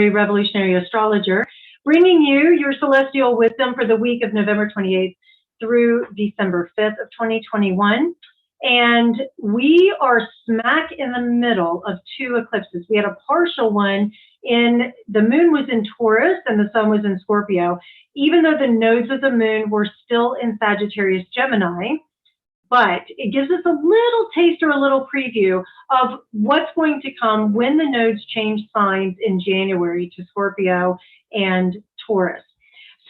Visionary Revolutionary Astrologer, bringing you your celestial wisdom for the week of November 28th through December 5th of 2021. And we are smack in the middle of two eclipses. We had a partial one in, the moon was in Taurus and the sun was in Scorpio, even though the nodes of the moon were still in Sagittarius Gemini. But it gives us a little taste or a little preview of what's going to come when the nodes change signs in January to Scorpio and Taurus.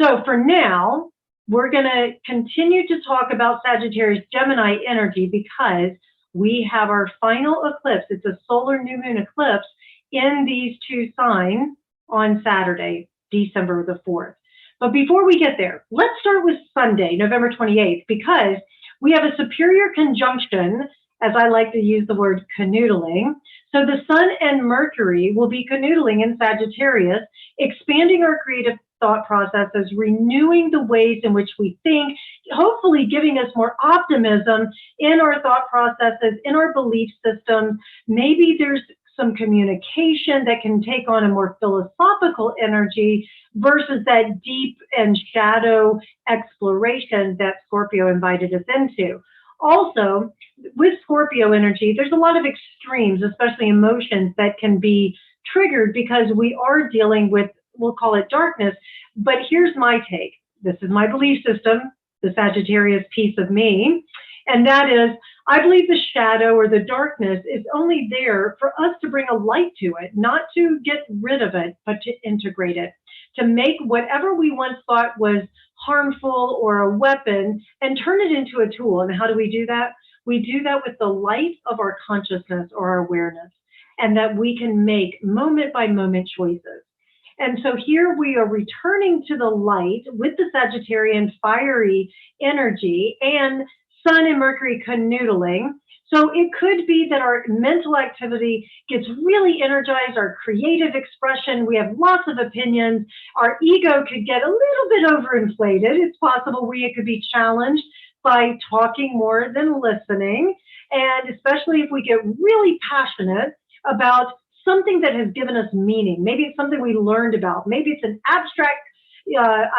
So for now, we're going to continue to talk about Sagittarius Gemini energy because we have our final eclipse. It's a solar new moon eclipse in these two signs on Saturday, December the 4th. But before we get there, let's start with Sunday, November 28th, because we have a superior conjunction, as I like to use the word canoodling. So the sun and Mercury will be canoodling in Sagittarius, expanding our creative thought processes, renewing the ways in which we think, hopefully giving us more optimism in our thought processes, in our belief systems. Maybe there's some communication that can take on a more philosophical energy versus that deep and shadow exploration that Scorpio invited us into. Also, with Scorpio energy, there's a lot of extremes, especially emotions that can be triggered because we are dealing with, we'll call it darkness. But here's my take. This is my belief system, the Sagittarius piece of me. And that is, I believe the shadow or the darkness is only there for us to bring a light to it, not to get rid of it, but to integrate it, to make whatever we once thought was harmful or a weapon and turn it into a tool. And how do we do that? We do that with the light of our consciousness or our awareness, and that we can make moment by moment choices. And so here we are returning to the light with the Sagittarian fiery energy and Sun and Mercury canoodling. So it could be that our mental activity gets really energized, our creative expression, we have lots of opinions, our ego could get a little bit overinflated. It's possible it could be challenged by talking more than listening. And especially if we get really passionate about something that has given us meaning. Maybe it's something we learned about. Maybe it's an abstract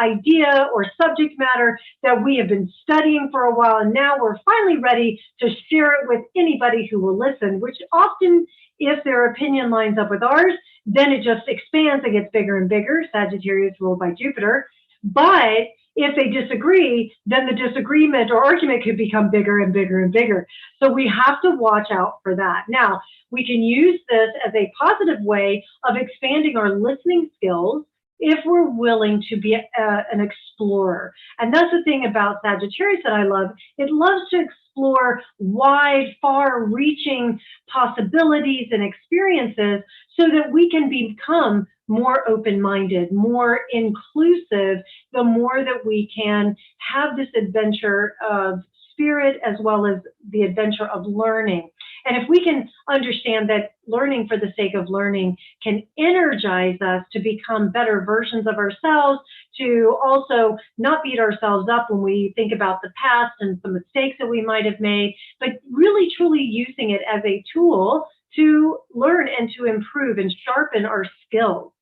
idea or subject matter that we have been studying for a while, and now we're finally ready to share it with anybody who will listen, which often, if their opinion lines up with ours, then it just expands and gets bigger and bigger. Sagittarius ruled by Jupiter. But if they disagree, then the disagreement or argument could become bigger and bigger and bigger. So we have to watch out for that. Now, we can use this as a positive way of expanding our listening skills if we're willing to be an explorer. And that's the thing about Sagittarius that I love. It loves to explore wide, far-reaching possibilities and experiences so that we can become more open-minded, more inclusive, the more that we can have this adventure of spirit as well as the adventure of learning. And if we can understand that learning for the sake of learning can energize us to become better versions of ourselves, to also not beat ourselves up when we think about the past and some mistakes that we might have made, but really truly using it as a tool to learn and to improve and sharpen our skills.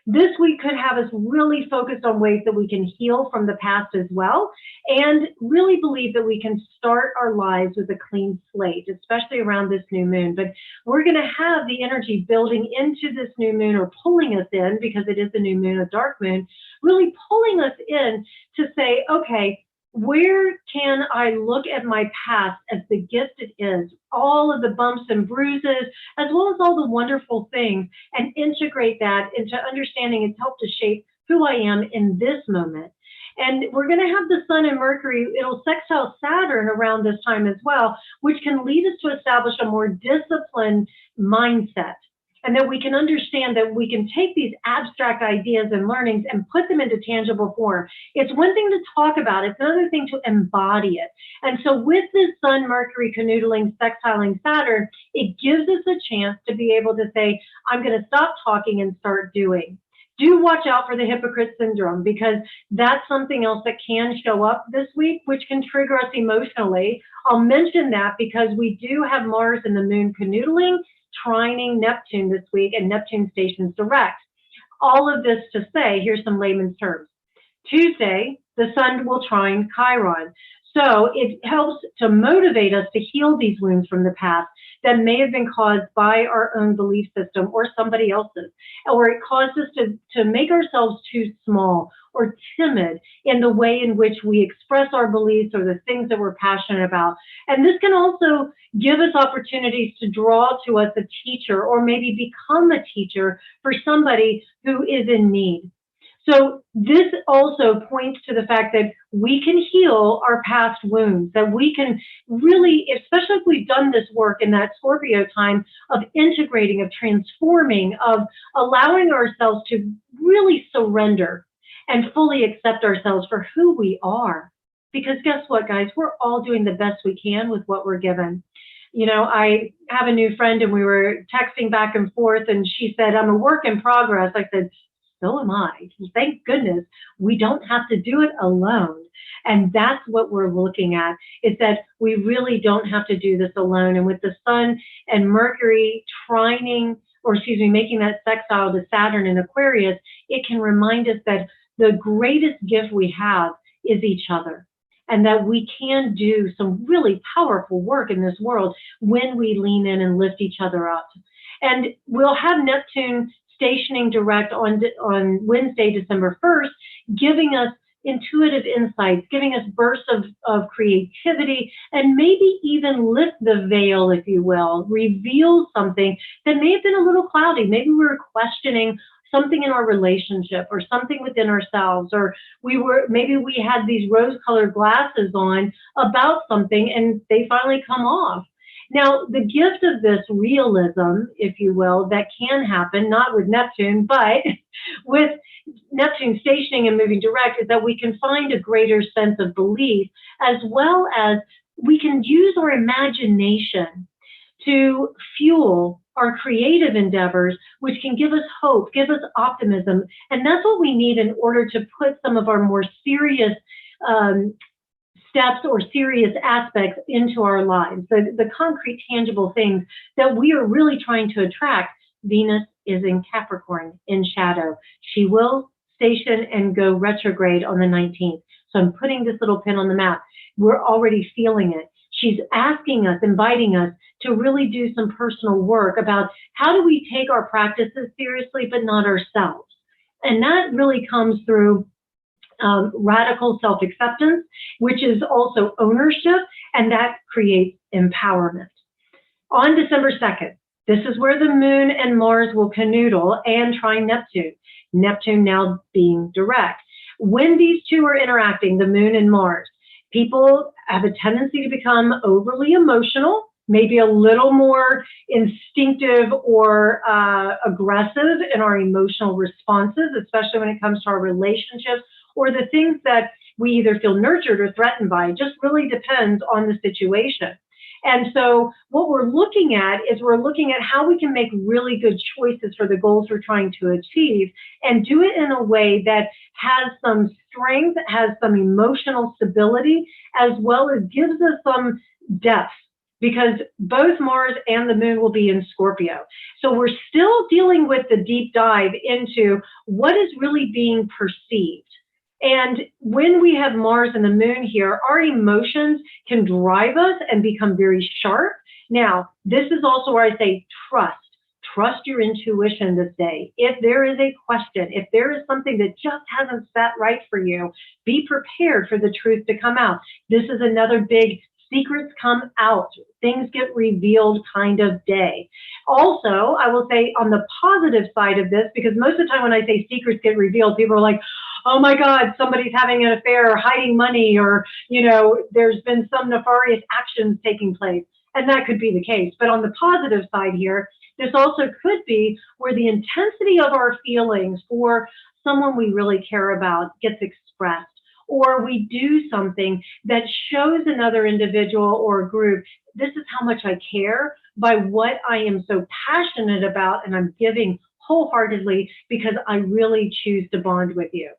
This week could have us really focused on ways that we can heal from the past as well, and really believe that we can start our lives with a clean slate, especially around this new moon. But we're going to have the energy building into this new moon, or pulling us in, because it is a new moon, a dark moon, really pulling us in to say, okay, where can I look at my past as the gift it is, all of the bumps and bruises, as well as all the wonderful things, and integrate that into understanding it's helped to shape who I am in this moment. And we're going to have the Sun and Mercury, it'll sextile Saturn around this time as well, which can lead us to establish a more disciplined mindset. And that we can understand that we can take these abstract ideas and learnings and put them into tangible form. It's one thing to talk about, it's another thing to embody it. And so with this Sun, Mercury, canoodling, sextiling Saturn, it gives us a chance to be able to say, I'm going to stop talking and start doing. Do watch out for the hypocrite syndrome, because that's something else that can show up this week, which can trigger us emotionally. I'll mention that because we do have Mars and the Moon canoodling, trining Neptune this week, and Neptune stations direct. All of this to say, here's some layman's terms. Tuesday, the sun will trine Chiron. So it helps to motivate us to heal these wounds from the past that may have been caused by our own belief system or somebody else's, or it caused us to make ourselves too small or timid in the way in which we express our beliefs or the things that we're passionate about. And this can also give us opportunities to draw to us a teacher or maybe become a teacher for somebody who is in need. So this also points to the fact that we can heal our past wounds, that we can really, especially if we've done this work in that Scorpio time of integrating, of transforming, of allowing ourselves to really surrender and fully accept ourselves for who we are. Because guess what, guys? We're all doing the best we can with what we're given. You know, I have a new friend and we were texting back and forth and she said, I'm a work in progress. I said, so am I. Thank goodness we don't have to do it alone. And that's what we're looking at, is that we really don't have to do this alone. And with the sun and Mercury trining, or excuse me, making that sextile to Saturn in Aquarius, it can remind us that the greatest gift we have is each other. And that we can do some really powerful work in this world when we lean in and lift each other up. And we'll have Neptune stationing direct on Wednesday, December 1st, giving us intuitive insights, giving us bursts of creativity, and maybe even lift the veil, if you will, reveal something that may have been a little cloudy. Maybe we were questioning something in our relationship or something within ourselves, or maybe we had these rose-colored glasses on about something and they finally come off. Now, the gift of this realism, if you will, that can happen, not with Neptune, but with Neptune stationing and moving direct, is that we can find a greater sense of belief, as well as we can use our imagination to fuel our creative endeavors, which can give us hope, give us optimism. And that's what we need in order to put some of our more serious steps or serious aspects into our lives, the concrete, tangible things that we are really trying to attract. Venus is in Capricorn in shadow. She will station and go retrograde on the 19th. So I'm putting this little pin on the map. We're already feeling it. She's asking us, inviting us to really do some personal work about how do we take our practices seriously, but not ourselves. And that really comes through radical self-acceptance, which is also ownership, and that creates empowerment. On December 2nd, this is where the Moon and Mars will canoodle and trine Neptune. Neptune now being direct. When these two are interacting, the Moon and Mars, people have a tendency to become overly emotional, maybe a little more instinctive or aggressive in our emotional responses, especially when it comes to our relationships or the things that we either feel nurtured or threatened by. It just really depends on the situation. And so what we're looking at is we're looking at how we can make really good choices for the goals we're trying to achieve and do it in a way that has some strength, has some emotional stability, as well as gives us some depth, because both Mars and the Moon will be in Scorpio. So we're still dealing with the deep dive into what is really being perceived. And when we have Mars and the Moon here, our emotions can drive us and become very sharp. Now, this is also where I say trust. Trust your intuition this day. If there is a question, if there is something that just hasn't sat right for you, be prepared for the truth to come out. This is another big secrets come out, things get revealed kind of day. Also, I will say on the positive side of this, because most of the time when I say secrets get revealed, people are like, oh my God, somebody's having an affair or hiding money, or, you know, there's been some nefarious actions taking place. And that could be the case. But on the positive side here, this also could be where the intensity of our feelings for someone we really care about gets expressed, or we do something that shows another individual or group, this is how much I care by what I am so passionate about, and I'm giving wholeheartedly because I really choose to bond with you.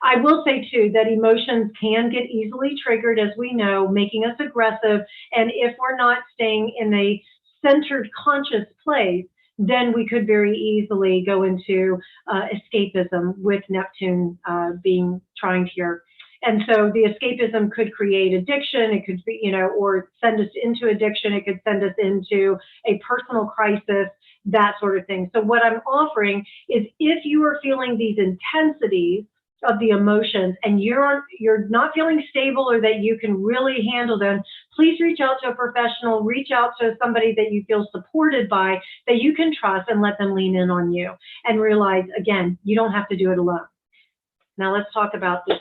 I will say too that emotions can get easily triggered, as we know, making us aggressive. And if we're not staying in a centered, conscious place, then we could very easily go into escapism with Neptune being trying here. And so the escapism could create addiction. It could be, or send us into addiction. It could send us into a personal crisis, that sort of thing. So what I'm offering is, if you are feeling these intensities of the emotions and you're not feeling stable, or that you can really handle them, please reach out to a professional, reach out to somebody that you feel supported by, that you can trust, and let them lean in on you, and realize, again, you don't have to do it alone. Now let's talk about this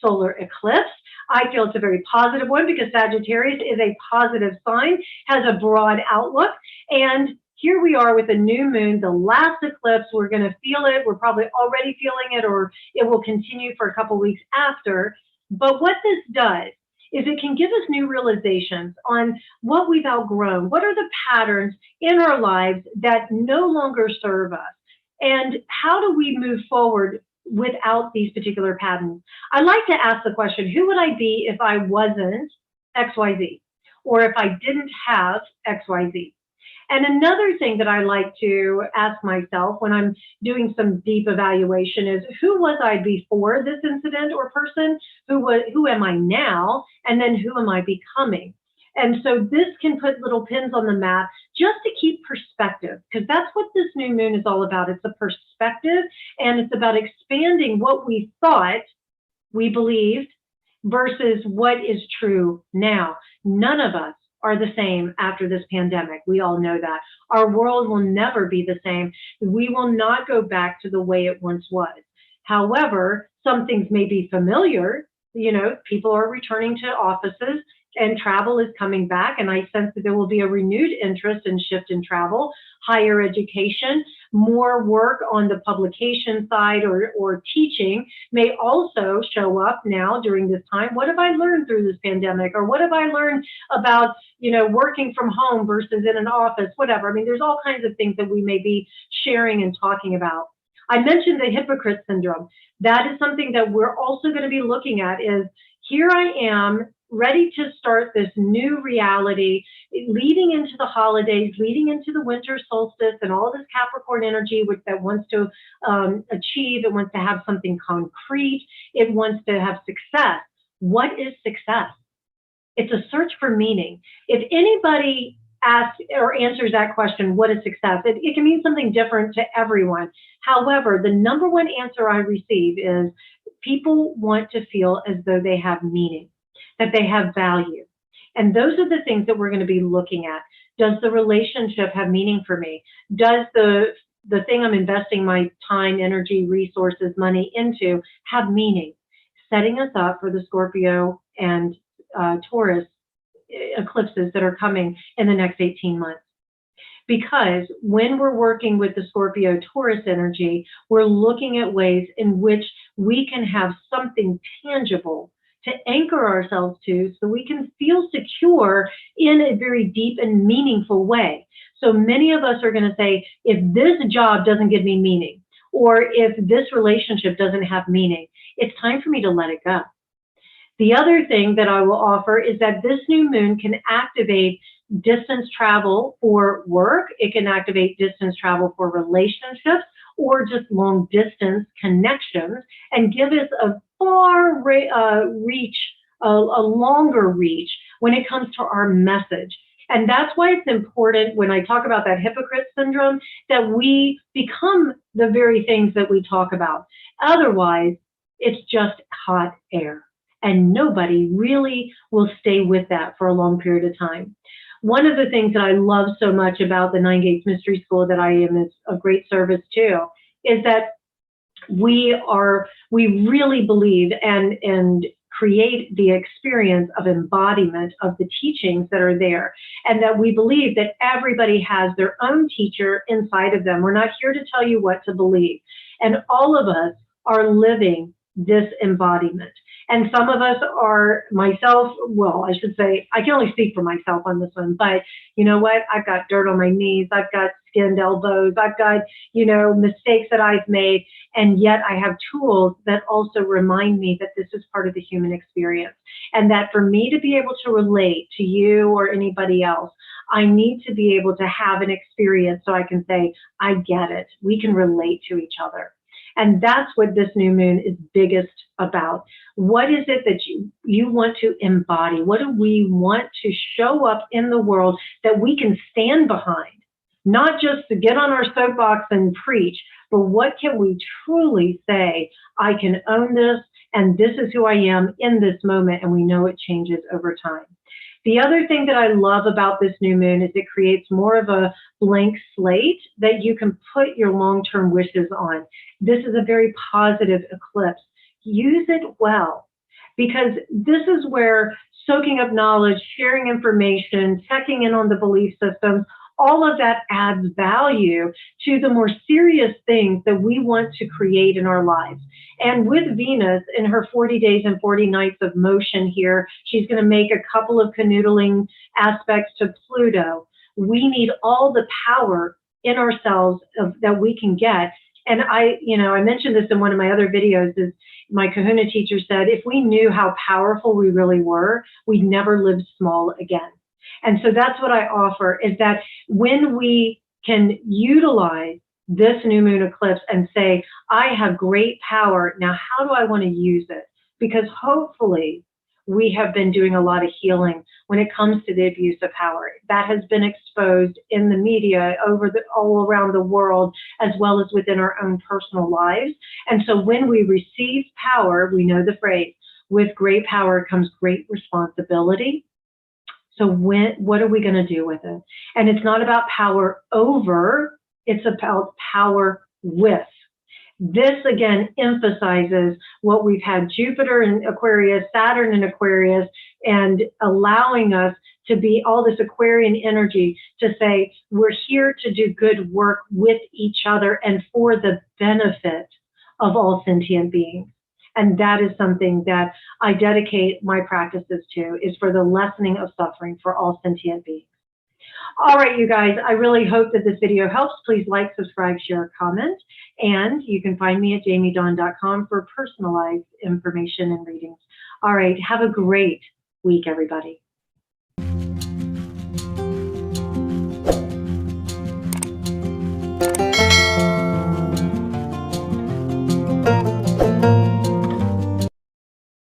solar eclipse. I feel it's a very positive one, because Sagittarius is a positive sign, has a broad outlook, and here we are with a new moon, the last eclipse. We're going to feel it. We're probably already feeling it, or it will continue for a couple weeks after. But what this does is it can give us new realizations on what we've outgrown. What are the patterns in our lives that no longer serve us? And how do we move forward without these particular patterns? I like to ask the question, who would I be if I wasn't XYZ? Or if I didn't have XYZ? And another thing that I like to ask myself when I'm doing some deep evaluation is, who was I before this incident or person? Who am I now? And then who am I becoming? And so this can put little pins on the map just to keep perspective, because that's what this new moon is all about. It's a perspective, and it's about expanding what we thought we believed versus what is true now. None of us are the same after this pandemic. We all know that. Our world will never be the same. We will not go back to the way it once was. However, some things may be familiar. People are returning to offices, and travel is coming back, and I sense that there will be a renewed interest and shift in travel, higher education, more work on the publication side or teaching may also show up now during this time. What have I learned through this pandemic? Or what have I learned about, working from home versus in an office, whatever. I mean, there's all kinds of things that we may be sharing and talking about. I mentioned the hypocrite syndrome. That is something that we're also going to be looking at, is here I am, ready to start this new reality, leading into the holidays, leading into the winter solstice, and all this Capricorn energy that wants to achieve. It wants to have something concrete. It wants to have success. What is success? It's a search for meaning. If anybody asks or answers that question, what is success? It can mean something different to everyone. However, the number one answer I receive is, people want to feel as though they have meaning, that they have value. And those are the things that we're going to be looking at. Does the relationship have meaning for me? Does the thing I'm investing my time, energy, resources, money into have meaning? Setting us up for the Scorpio and Taurus eclipses that are coming in the next 18 months. Because when we're working with the Scorpio Taurus energy, we're looking at ways in which we can have something tangible to anchor ourselves to, so we can feel secure in a very deep and meaningful way. So many of us are going to say, if this job doesn't give me meaning, or if this relationship doesn't have meaning, it's time for me to let it go. The other thing that I will offer is that this new moon can activate distance travel for work. It can activate distance travel for relationships, or just long distance connections, and give us a far reach, a longer reach when it comes to our message. And that's why it's important, when I talk about that hypocrite syndrome, that we become the very things that we talk about. Otherwise, it's just hot air, and nobody really will stay with that for a long period of time. One of the things that I love so much about the Nine Gates Mystery School, that I am is a great service to, is that we really believe and create the experience of embodiment of the teachings that are there, and that we believe that everybody has their own teacher inside of them. We're not here to tell you what to believe, and all of us are living this embodiment. And some of us are, myself, well, I should say, I can only speak for myself on this one, but you know what? I've got dirt on my knees. I've got skinned elbows. I've got, mistakes that I've made. And yet I have tools that also remind me that this is part of the human experience. And that for me to be able to relate to you or anybody else, I need to be able to have an experience so I can say, I get it. We can relate to each other. And that's what this new moon is biggest about. What is it that you want to embody? What do we want to show up in the world that we can stand behind? Not just to get on our soapbox and preach, but what can we truly say, I can own this, and this is who I am in this moment, and we know it changes over time. The other thing that I love about this new moon is it creates more of a blank slate that you can put your long-term wishes on. This is a very positive eclipse. Use it well, because this is where soaking up knowledge, sharing information, checking in on the belief systems, all of that adds value to the more serious things that we want to create in our lives. And with Venus in her 40 days and 40 nights of motion here, she's going to make a couple of canoodling aspects to Pluto. We need all the power in ourselves that we can get. And I mentioned this in one of my other videos, is my Kahuna teacher said, if we knew how powerful we really were, we'd never live small again. And so that's what I offer, is that when we can utilize this new moon eclipse and say, I have great power, now how do I want to use it? Because hopefully we have been doing a lot of healing when it comes to the abuse of power. That has been exposed in the media all around the world, as well as within our own personal lives. And so when we receive power, we know the phrase, with great power comes great responsibility. So what are we going to do with it? And it's not about power over, it's about power with. This again emphasizes what we've had Jupiter in Aquarius, Saturn in Aquarius, and allowing us to be all this Aquarian energy to say, we're here to do good work with each other and for the benefit of all sentient beings. And that is something that I dedicate my practices to, is for the lessening of suffering for all sentient beings. All right, you guys, I really hope that this video helps. Please like, subscribe, share, comment, and you can find me at jamiedawn.com for personalized information and readings. All right, have a great week, everybody.